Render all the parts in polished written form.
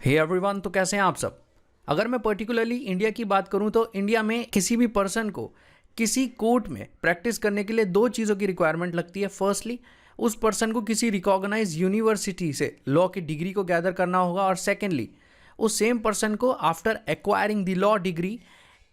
Hey everyone, तो कैसे हैं आप सब। अगर मैं पर्टिकुलरली इंडिया की बात करूं तो इंडिया में किसी भी पर्सन को किसी कोर्ट में प्रैक्टिस करने के लिए दो चीज़ों की रिक्वायरमेंट लगती है। फर्स्टली, उस पर्सन को किसी रिकॉग्नाइज यूनिवर्सिटी से लॉ की डिग्री को गैदर करना होगा, और सेकेंडली उस सेम पर्सन को after acquiring the law degree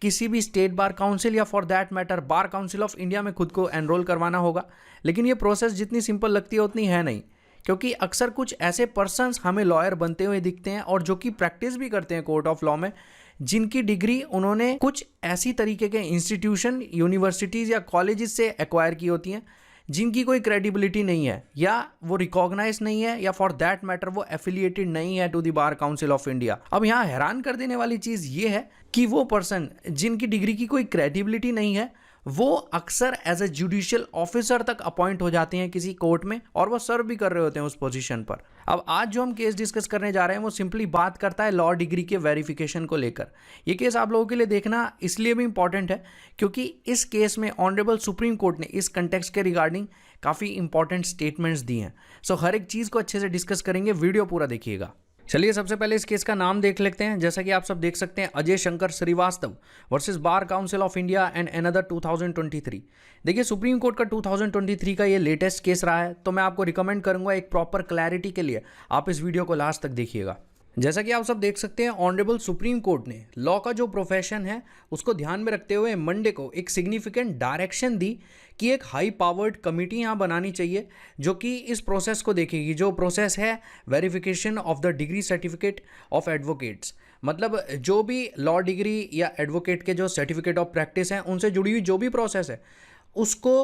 किसी भी स्टेट बार काउंसिल या for that matter bar council of India में खुद को एनरोल करवाना होगा। लेकिन ये प्रोसेस जितनी सिंपल लगती है उतनी है नहीं, क्योंकि अक्सर कुछ ऐसे पर्सन्स हमें लॉयर बनते हुए दिखते हैं और जो कि प्रैक्टिस भी करते हैं कोर्ट ऑफ लॉ में, जिनकी डिग्री उन्होंने कुछ ऐसी तरीके के इंस्टीट्यूशन, यूनिवर्सिटीज़ या कॉलेजेस से एक्वायर की होती हैं जिनकी कोई क्रेडिबिलिटी नहीं है, या वो रिकॉग्नाइज नहीं है, या फॉर दैट मैटर वो एफिलिएटेड नहीं है to the bar council of India. अब यहाँ हैरान कर देने वाली चीज़ ये है कि वो पर्सन जिनकी डिग्री की कोई क्रेडिबिलिटी नहीं है वो अक्सर एज ए जुडिशियल ऑफिसर तक अपॉइंट हो जाते हैं किसी कोर्ट में, और वो सर्व भी कर रहे होते हैं उस पोजीशन पर। अब आज जो हम केस डिस्कस करने जा रहे हैं वो सिंपली बात करता है लॉ डिग्री के वेरिफिकेशन को लेकर। ये केस आप लोगों के लिए देखना इसलिए भी इंपॉर्टेंट है क्योंकि इस केस में ऑनरेबल सुप्रीम कोर्ट ने इस कंटेक्स्ट के रिगार्डिंग काफ़ी इंपॉर्टेंट स्टेटमेंट्स दिए हैं। सो हर एक चीज़ को अच्छे से डिस्कस करेंगे, वीडियो पूरा देखिएगा। चलिए सबसे पहले इस केस का नाम देख लेते हैं। जैसा कि आप सब देख सकते हैं, Ajay Shankar Srivastava versus bar council of India and another 2023। देखिए, सुप्रीम कोर्ट का 2023 का ये लेटेस्ट केस रहा है, तो मैं आपको रिकमेंड करूंगा एक प्रॉपर क्लैरिटी के लिए आप इस वीडियो को लास्ट तक देखिएगा। जैसा कि आप सब देख सकते हैं, ऑनरेबल सुप्रीम कोर्ट ने लॉ का जो प्रोफेशन है उसको ध्यान में रखते हुए मंडे को एक सिग्निफिकेंट डायरेक्शन दी कि एक हाई पावर्ड कमेटी यहाँ बनानी चाहिए जो कि इस प्रोसेस को देखेगी, जो प्रोसेस है verification of the degree certificate of advocates. मतलब जो भी लॉ डिग्री या एडवोकेट के जो सर्टिफिकेट ऑफ प्रैक्टिस हैं उनसे जुड़ी हुई जो भी प्रोसेस है उसको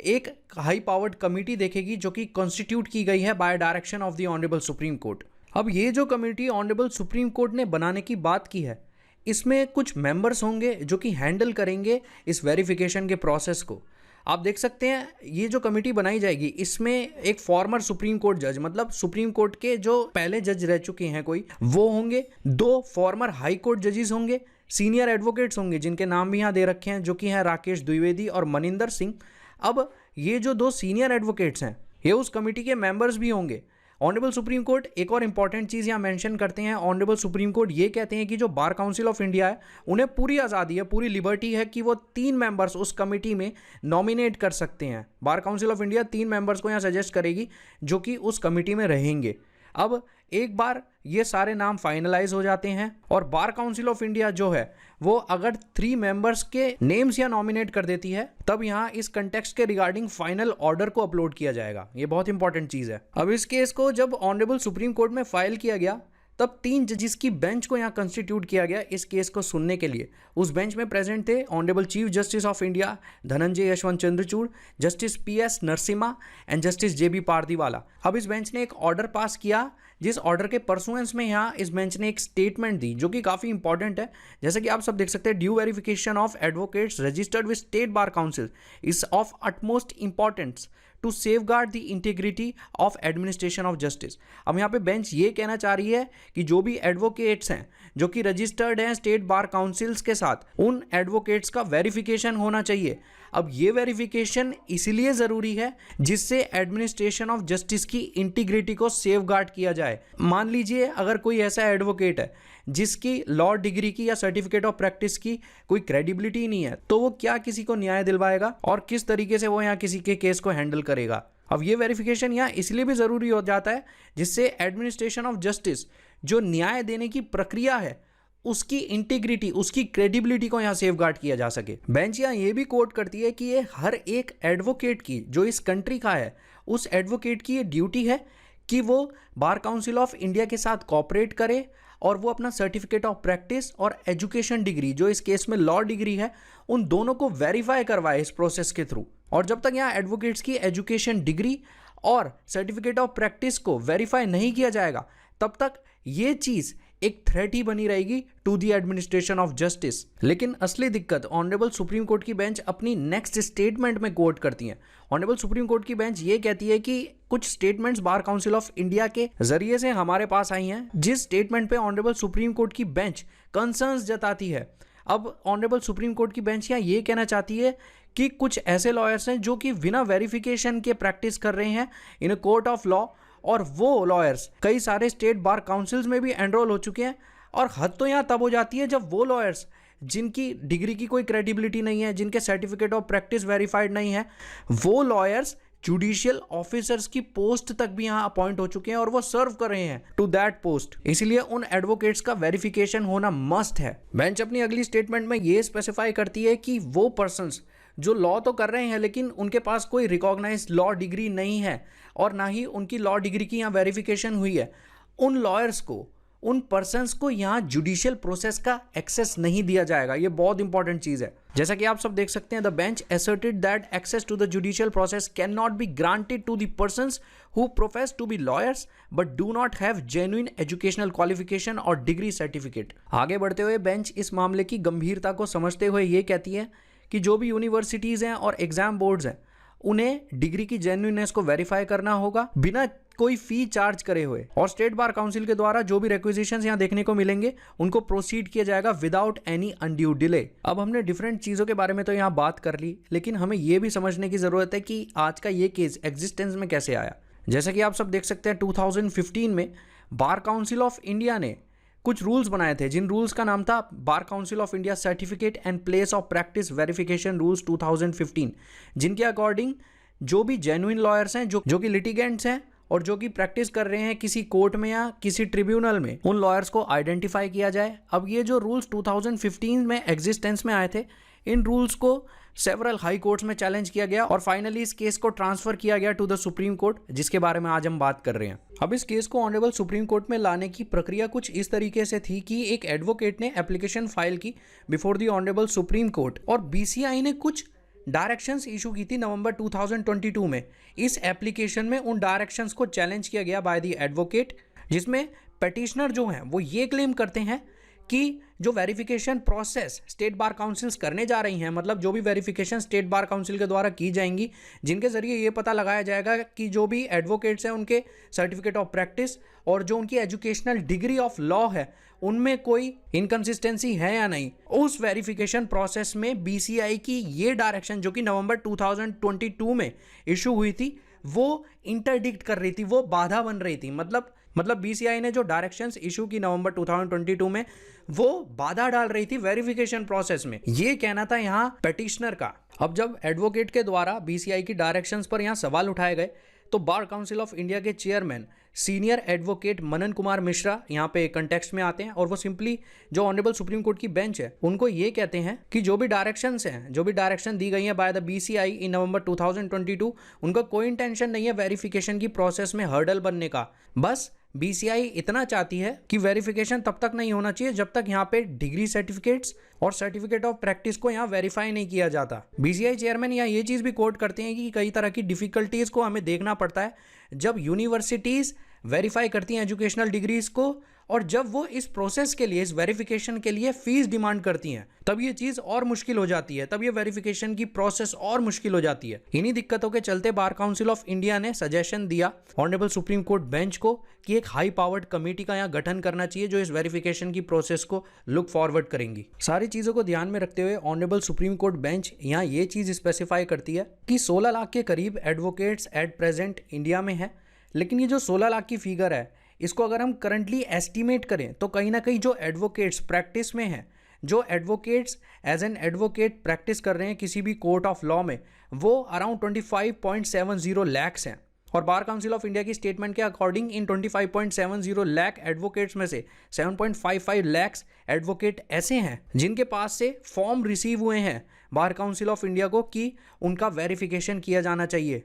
एक हाई पावर्ड कमेटी देखेगी जो कि कॉन्स्टिट्यूट की गई है by direction of the honourable supreme court. अब ये जो कमेटी ऑनरेबल सुप्रीम कोर्ट ने बनाने की बात की है, इसमें कुछ मेंबर्स होंगे जो कि हैंडल करेंगे इस वेरिफिकेशन के प्रोसेस को। आप देख सकते हैं ये जो कमेटी बनाई जाएगी इसमें एक फॉर्मर सुप्रीम कोर्ट जज, मतलब सुप्रीम कोर्ट के जो पहले जज रह चुके हैं कोई, वो होंगे। दो फॉर्मर हाई कोर्ट जजेस होंगे, सीनियर एडवोकेट्स होंगे जिनके नाम भी यहाँ दे रखे हैं, जो कि हैं राकेश द्विवेदी और मनिंदर सिंह। अब ये जो दो सीनियर एडवोकेट्स हैं ये उस कमेटी के मेंबर्स भी होंगे। ऑनरेबल सुप्रीम कोर्ट एक और इंपॉर्टेंट चीज़ यहाँ मेंशन करते हैं। ऑनरेबल सुप्रीम कोर्ट ये कहते हैं कि जो बार काउंसिल ऑफ इंडिया है उन्हें पूरी आज़ादी है, पूरी लिबर्टी है कि वो 3 मेंबर्स उस कमेटी में नॉमिनेट कर सकते हैं। बार काउंसिल ऑफ इंडिया 3 मेंबर्स को यहाँ सजेस्ट करेगी जो कि उस कमेटी में रहेंगे। अब एक बार ये सारे नाम फाइनलाइज हो जाते हैं और बार काउंसिल ऑफ इंडिया जो है वो अगर 3 मेंबर्स के नेम्स या नॉमिनेट कर देती है तब यहाँ इस कंटेक्स्ट के रिगार्डिंग फाइनल ऑर्डर को अपलोड किया जाएगा। ये बहुत इंपॉर्टेंट चीज़ है। अब इस केस को जब ऑनरेबल सुप्रीम कोर्ट में फाइल किया गया तब 3 जजेस की बेंच को यहाँ कंस्टिट्यूट किया गया इस केस को सुनने के लिए। उस बेंच में प्रेजेंट थे honourable chief justice of India Dhananjay Yashwant Chandrachud, justice PS Narasimha and justice JB Pardiwala. अब इस बेंच ने एक ऑर्डर पास किया जिस ऑर्डर के परसुएंस में यहाँ इस बेंच ने एक स्टेटमेंट दी जो कि काफ़ी इंपॉर्टेंट है। जैसे कि आप सब देख सकते हैं, due verification of advocates registered with state bar council is of utmost importance to safeguard the integrity of administration of justice. अब यहाँ पे बेंच ये कहना चाह रही है कि जो भी एडवोकेट्स हैं जो कि रजिस्टर्ड हैं स्टेट बार काउंसिल्स के साथ, उन एडवोकेट्स का वेरिफिकेशन होना चाहिए। अब ये वेरिफिकेशन इसलिए ज़रूरी है जिससे एडमिनिस्ट्रेशन ऑफ जस्टिस की इंटीग्रिटी को सेफगार्ड किया जाए। मान लीजिए अगर कोई ऐसा एडवोकेट है जिसकी लॉ डिग्री की या सर्टिफिकेट ऑफ प्रैक्टिस की कोई क्रेडिबिलिटी नहीं है, तो वो क्या किसी को न्याय दिलवाएगा और किस तरीके से वो यहाँ किसी के केस को हैंडल करेगा। अब ये वेरिफिकेशन यहाँ इसलिए भी ज़रूरी हो जाता है जिससे एडमिनिस्ट्रेशन ऑफ जस्टिस जो न्याय देने की प्रक्रिया है उसकी इंटीग्रिटी, उसकी क्रेडिबिलिटी को यहाँ सेफगार्ड किया जा सके। बेंच यहाँ ये भी कोट करती है कि ये हर एक एडवोकेट की जो इस कंट्री का है उस एडवोकेट की ये ड्यूटी है कि वो बार काउंसिल ऑफ इंडिया के साथ कोऑपरेट करे और वो अपना सर्टिफिकेट ऑफ प्रैक्टिस और एजुकेशन डिग्री, जो इस केस में लॉ डिग्री है, उन दोनों को वेरीफाई करवाए इस प्रोसेस के थ्रू। और जब तक यहाँ एडवोकेट्स की एजुकेशन डिग्री और सर्टिफिकेट ऑफ प्रैक्टिस को वेरीफाई नहीं किया जाएगा तब तक ये चीज़ एक थ्रेट ही बनी रहेगी to the administration of justice. लेकिन असली दिक्कत ऑनरेबल सुप्रीम कोर्ट की बेंच अपनी नेक्स्ट स्टेटमेंट में कोट करती है। ऑनरेबल सुप्रीम कोर्ट की बेंच ये कहती है कि कुछ statements bar council of India के जरिए से हमारे पास आई हैं, जिस स्टेटमेंट पे ऑनरेबल सुप्रीम कोर्ट की बेंच कंसर्न्स जताती है। अब ऑनरेबल सुप्रीम कोर्ट की बेंच यहाँ ये कहना चाहती है कि कुछ ऐसे लॉयर्स हैं जो कि बिना वेरिफिकेशन के प्रैक्टिस कर रहे हैं इन अ कोर्ट ऑफ लॉ और वो लॉयर्स कई सारे स्टेट बार काउंसिल्स में भी एनरोल हो चुके हैं। और हद तो यहाँ तब हो जाती है जब वो लॉयर्स जिनकी डिग्री की कोई क्रेडिबिलिटी नहीं है, जिनके सर्टिफिकेट ऑफ प्रैक्टिस वेरीफाइड नहीं है, वो लॉयर्स जुडिशियल ऑफिसर्स की पोस्ट तक भी यहाँ अपॉइंट हो चुके हैं और वो सर्व कर रहे हैं टू दैट पोस्ट। इसलिए उन एडवोकेट्स का वेरिफिकेशन होना मस्ट है। बेंच अपनी अगली स्टेटमेंट में ये स्पेसिफाई करती है कि वो पर्संस जो लॉ तो कर रहे हैं लेकिन उनके पास कोई रिकॉग्नाइज्ड लॉ डिग्री नहीं है और ना ही उनकी लॉ डिग्री की यहाँ वेरिफिकेशन हुई है, उन लॉयर्स को, उन पर्सन्स को यहाँ जुडिशियल प्रोसेस का एक्सेस नहीं दिया जाएगा। ये बहुत इंपॉर्टेंट चीज है। जैसा कि आप सब देख सकते हैं, the bench asserted that access to the judicial process cannot be granted to the persons who profess to be lawyers but do not have genuine educational qualification और degree certificate। आगे बढ़ते हुए बेंच इस मामले की गंभीरता को समझते हुए ये कहती है कि जो भी यूनिवर्सिटीज हैं और एग्जाम बोर्ड्स हैं, उन्हें डिग्री की जेन्युइननेस को वेरीफाई करना होगा बिना कोई फी चार्ज करे हुए, और स्टेट बार काउंसिल के द्वारा जो भी रिक्विजिशंस यहाँ देखने को मिलेंगे उनको प्रोसीड किया जाएगा विदाउट एनी अनड्यू डिले। अब हमने डिफरेंट चीज़ों के बारे में तो यहाँ बात कर ली, लेकिन हमें यह भी समझने की ज़रूरत है कि आज का ये केस एग्जिस्टेंस में कैसे आया। जैसा कि आप सब देख सकते हैं, 2015 में बार काउंसिल ऑफ इंडिया ने कुछ रूल्स बनाए थे, जिन रूल्स का नाम था बार council of India certificate and place of practice verification rules 2015, जिनके अकॉर्डिंग जो भी जेन्युइन लॉयर्स हैं, जो कि लिटिगेंट्स हैं और जो कि प्रैक्टिस कर रहे हैं किसी कोर्ट में या किसी ट्रिब्यूनल में, उन लॉयर्स को आइडेंटिफाई किया जाए। अब ये जो रूल्स 2015 में एग्जिस्टेंस में आए थे, इन रूल्स को सेवरल हाई कोर्ट्स में चैलेंज किया गया और फाइनली इस केस को ट्रांसफर किया गया टू द सुप्रीम कोर्ट, जिसके बारे में आज हम बात कर रहे हैं। अब इस केस को ऑनरेबल सुप्रीम कोर्ट में लाने की प्रक्रिया कुछ इस तरीके से थी कि एक एडवोकेट ने एप्लीकेशन फाइल की before the honourable supreme court और बीसीआई ने कुछ डायरेक्शंस इशू की थी नवंबर 2022 में। इस एप्लीकेशन में उन डायरेक्शंस को चैलेंज किया गया बाय द एडवोकेट, जिसमें पेटिशनर जो हैं वो ये क्लेम करते हैं कि जो verification process state bar councils करने जा रही हैं, मतलब जो भी वेरिफिकेशन स्टेट बार काउंसिल के द्वारा की जाएंगी, जिनके जरिए ये पता लगाया जाएगा कि जो भी एडवोकेट्स हैं उनके सर्टिफिकेट ऑफ प्रैक्टिस और जो उनकी एजुकेशनल डिग्री ऑफ लॉ है उनमें कोई इनकंसिस्टेंसी है या नहीं। उस वेरिफिकेशन प्रोसेस में बीसीआई की ये डायरेक्शन जो कि नवंबर 2022 में इशू हुई थी, वो इंटरडिक्ट कर रही थी, वो बाधा बन रही थी। मतलब बीसीआई ने जो डायरेक्शंस इशू की नवंबर 2022 में, वो बाधा डाल रही थी वेरिफिकेशन प्रोसेस में, ये कहना था यहाँ पेटिशनर का। अब जब एडवोकेट के द्वारा बीसीआई की डायरेक्शंस पर यहाँ सवाल उठाए गए तो बार काउंसिल ऑफ इंडिया के chairman senior advocate Manan Kumar Mishra यहाँ पे कंटेक्स्ट में आते हैं और वो सिंपली जो ऑनरेबल सुप्रीम कोर्ट की बेंच है उनको ये कहते हैं कि जो भी डायरेक्शंस हैं, जो भी डायरेक्शन दी गई है बाय द बीसीआई इन नवंबर 2022, उनका कोई इंटेंशन नहीं है वेरिफिकेशन की प्रोसेस में हर्डल बनने का। बस बीसीआई इतना चाहती है कि वेरिफिकेशन तब तक नहीं होना चाहिए जब तक यहाँ पे डिग्री सर्टिफिकेट्स और सर्टिफिकेट ऑफ प्रैक्टिस को यहाँ वेरीफाई नहीं किया जाता। बीसीआई चेयरमैन यहाँ ये चीज़ भी कोट करते हैं कि कई तरह की डिफिकल्टीज को हमें देखना पड़ता है जब यूनिवर्सिटीज़ वेरीफाई करती हैं एजुकेशनल डिग्रीज को, और जब वो इस प्रोसेस के लिए, इस वेरिफिकेशन के लिए फीस डिमांड करती हैं, तब ये चीज़ और मुश्किल हो जाती है, तब ये वेरिफिकेशन की प्रोसेस और मुश्किल हो जाती है। इन्हीं दिक्कतों के चलते बार काउंसिल ऑफ इंडिया ने सजेशन दिया ऑनरेबल सुप्रीम कोर्ट बेंच को कि एक हाई पावर्ड कमेटी का यहाँ गठन करना चाहिए जो इस वेरिफिकेशन की प्रोसेस को लुक फॉरवर्ड करेंगी। सारी चीज़ों को ध्यान में रखते हुए ऑनरेबल सुप्रीम कोर्ट बेंच यहाँ ये चीज़ स्पेसिफाई करती है कि 16 लाख के करीब एडवोकेट्स एट प्रेजेंट इंडिया में है, लेकिन ये जो 16 लाख की फिगर है, इसको अगर हम करंटली एस्टिमेट करें तो कहीं ना कहीं जो एडवोकेट्स प्रैक्टिस में हैं, जो advocates as an advocate practice कर रहे हैं किसी भी कोर्ट ऑफ लॉ में, वो अराउंड 25.70 लैक्स हैं। और बार काउंसिल ऑफ इंडिया की स्टेटमेंट के अकॉर्डिंग इन 25.70 लाख एडवोकेट्स में से 7.55 लैक्स एडवोकेट ऐसे हैं जिनके पास से फॉर्म रिसीव हुए हैं बार काउंसिल ऑफ इंडिया को कि उनका वेरिफिकेशन किया जाना चाहिए।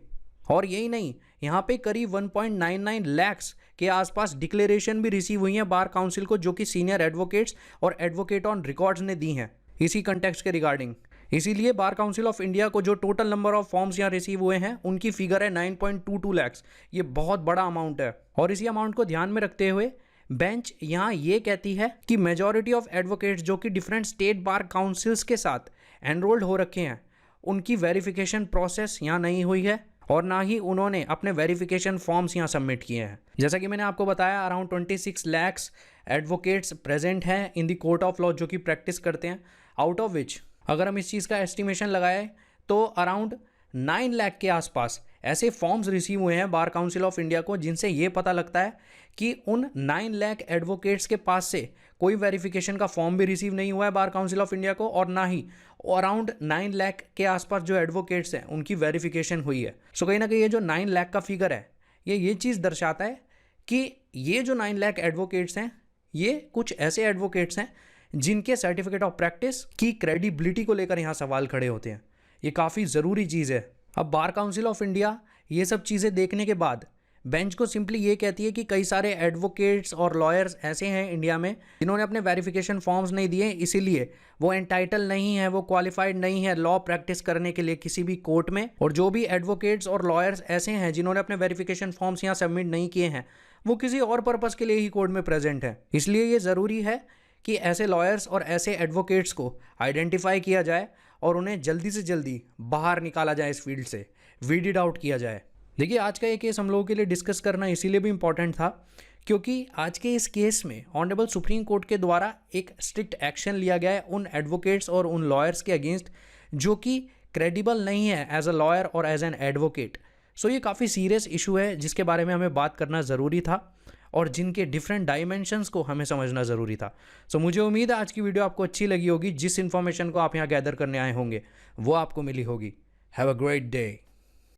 और यही नहीं, यहाँ पे करीब 1.99 लैक्स के आसपास डिक्लेरेशन भी रिसीव हुई हैं बार काउंसिल को, जो कि सीनियर एडवोकेट्स और एडवोकेट ऑन रिकॉर्ड्स ने दी हैं इसी कंटेक्स्ट के रिगार्डिंग। इसीलिए बार काउंसिल ऑफ इंडिया को जो टोटल नंबर ऑफ फॉर्म्स यहाँ रिसीव हुए हैं उनकी फिगर है 9.22 लैक्स। ये बहुत बड़ा अमाउंट है। और इसी अमाउंट को ध्यान में रखते हुए बेंच यहाँ ये कहती है कि मेजॉरिटी ऑफ एडवोकेट्स जो कि डिफरेंट स्टेट बार काउंसिल्स के साथ एनरोल्ड हो रखे हैं, उनकी वेरिफिकेशन प्रोसेस यहाँ नहीं हुई है और ना ही उन्होंने अपने वेरिफिकेशन फॉर्म्स यहाँ सबमिट किए हैं। जैसा कि मैंने आपको बताया, अराउंड 26 लैक्स एडवोकेट्स प्रेजेंट हैं in the court of law जो कि प्रैक्टिस करते हैं, आउट ऑफ विच अगर हम इस चीज़ का एस्टिमेशन लगाएं तो अराउंड 9 लाख के आसपास ऐसे फॉर्म्स रिसीव हुए हैं बार काउंसिल ऑफ इंडिया को जिनसे ये पता लगता है कि उन 9 लाख एडवोकेट्स के पास से कोई वेरिफिकेशन का फॉर्म भी रिसीव नहीं हुआ है बार काउंसिल ऑफ इंडिया को, और ना ही अराउंड 9 लाख के आसपास जो एडवोकेट्स हैं उनकी वेरिफिकेशन हुई है। सो कहीं ना कहीं ये जो 9 लाख का फिगर है ये चीज़ दर्शाता है कि ये जो 9 लाख एडवोकेट्स हैं ये कुछ ऐसे एडवोकेट्स हैं जिनके सर्टिफिकेट ऑफ प्रैक्टिस की क्रेडिबिलिटी को लेकर यहाँ सवाल खड़े होते हैं। ये काफ़ी ज़रूरी चीज़ है। अब बार काउंसिल ऑफ इंडिया ये सब चीज़ें देखने के बाद बेंच को सिंपली ये कहती है कि कई सारे एडवोकेट्स और लॉयर्स ऐसे हैं इंडिया में जिन्होंने अपने वेरिफिकेशन फॉर्म्स नहीं दिए, इसीलिए वो एंटाइटल नहीं है, वो क्वालिफाइड नहीं है लॉ प्रैक्टिस करने के लिए किसी भी कोर्ट में। और जो भी एडवोकेट्स और लॉयर्स ऐसे हैं जिन्होंने अपने वेरिफिकेशन फॉर्म्स यहाँ सबमिट नहीं किए हैं वो किसी और पर्पज़ के लिए ही कोर्ट में प्रेजेंट है। इसलिए ये ज़रूरी है कि ऐसे लॉयर्स और ऐसे एडवोकेट्स को आइडेंटिफाई किया जाए और उन्हें जल्दी से जल्दी बाहर निकाला जाए, इस फील्ड से वीडेड आउट किया जाए। देखिए आज का ये केस हम लोगों के लिए डिस्कस करना इसीलिए भी इम्पॉर्टेंट था क्योंकि आज के इस केस में ऑनरेबल सुप्रीम कोर्ट के द्वारा एक स्ट्रिक्ट एक्शन लिया गया है उन एडवोकेट्स और उन लॉयर्स के अगेंस्ट जो कि क्रेडिबल नहीं है एज अ लॉयर और एज एन एडवोकेट। सो ये काफ़ी सीरियस इशू है जिसके बारे में हमें बात करना ज़रूरी था और जिनके डिफरेंट डायमेंशंस को हमें समझना ज़रूरी था। सो मुझे उम्मीद है आज की वीडियो आपको अच्छी लगी होगी, जिस इन्फॉर्मेशन को आप यहाँ गैदर करने आए होंगे वो आपको मिली होगी। Have a great day.